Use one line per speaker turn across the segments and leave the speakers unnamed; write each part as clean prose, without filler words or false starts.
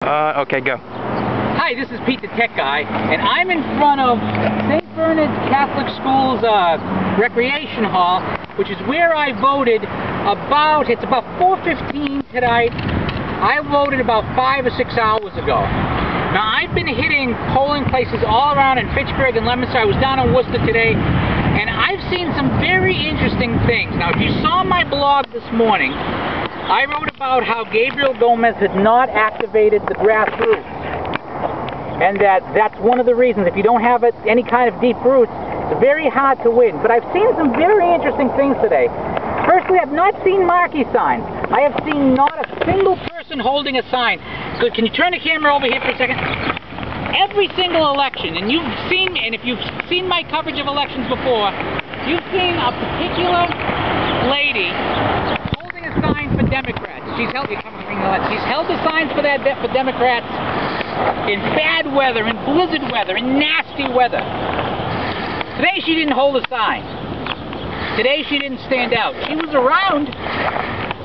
Okay, go.
Hi, this is Pete the Tech Guy, and I'm in front of St. Bernard's Catholic School's Recreation Hall, which is where I voted it's about 4:15 tonight. I voted about 5 or 6 hours ago. Now, I've been hitting polling places all around in Fitchburg and Leominster. I was down in Worcester today, and I've seen some very interesting things. Now, if you saw my blog this morning, I wrote about how Gabriel Gomez had not activated the grassroots, and that's one of the reasons. If you don't have any kind of deep roots, it's very hard to win. But I've seen some very interesting things today. Firstly, I've not seen marquee signs. I have seen not a single person holding a sign. So can you turn the camera over here for a second? Every single election, and if you've seen my coverage of elections before, you've seen a particular lady holding a sign for Democrats. She's held the signs for Democrats in bad weather, in blizzard weather, in nasty weather. Today she didn't hold a sign. Today she didn't stand out. She was around,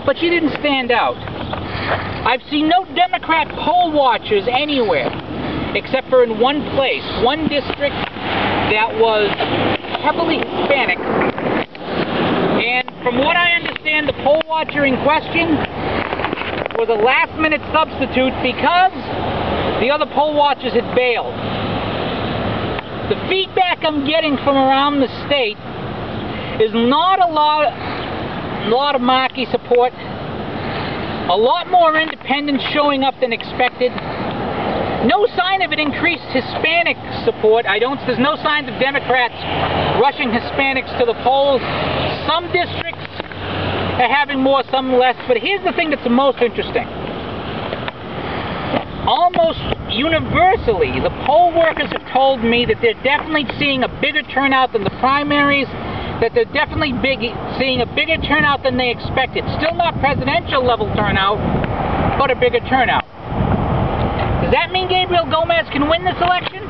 but she didn't stand out. I've seen no Democrat poll watchers anywhere, except for in one place, one district that was heavily Hispanic. And from what I understand, the poll watcher in question was a last-minute substitute because the other poll watchers had bailed. The feedback I'm getting from around the state is not a lot of marquee support, a lot more independents showing up than expected. No sign of an increased Hispanic support. There's no signs of Democrats rushing Hispanics to the polls. Some districts are having more, some less. But here's the thing that's the most interesting. Almost universally, the poll workers have told me that they're definitely seeing a bigger turnout than the primaries, that they're definitely seeing a bigger turnout than they expected. Still not presidential level turnout, but a bigger turnout. Does that mean Gabriel Gomez can win this election?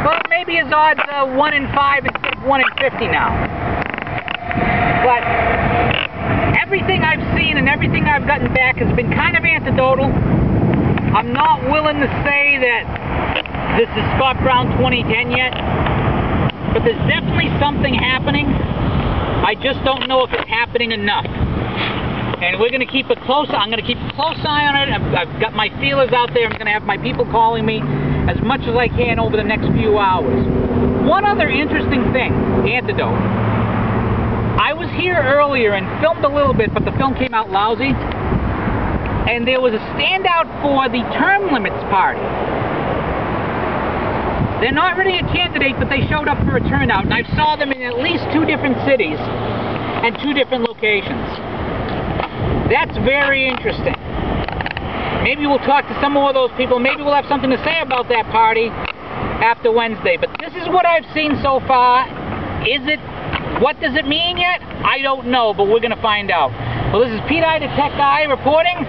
Well, maybe his odds are 1 in 5 instead of 1 in 50 now. But everything I've seen and everything I've gotten back has been kind of anecdotal. I'm not willing to say that this is Scott Brown 2010 yet, but there's definitely something happening. I just don't know if it's happening enough. And we're going to keep I'm going to keep a close eye on it. I've got my feelers out there. I'm going to have my people calling me as much as I can over the next few hours. One other interesting thing, antidote. I was here earlier and filmed a little bit, but the film came out lousy. And there was a standout for the term limits party. They're not really a candidate, but they showed up for a turnout, and I saw them in at least 2 different cities and 2 different locations. That's very interesting. Maybe we'll talk to some more of those people. Maybe we'll have something to say about that party after Wednesday. But this is what I've seen so far. What does it mean yet? I don't know, but we're going to find out. Well, this is Pete the Tech Guy reporting.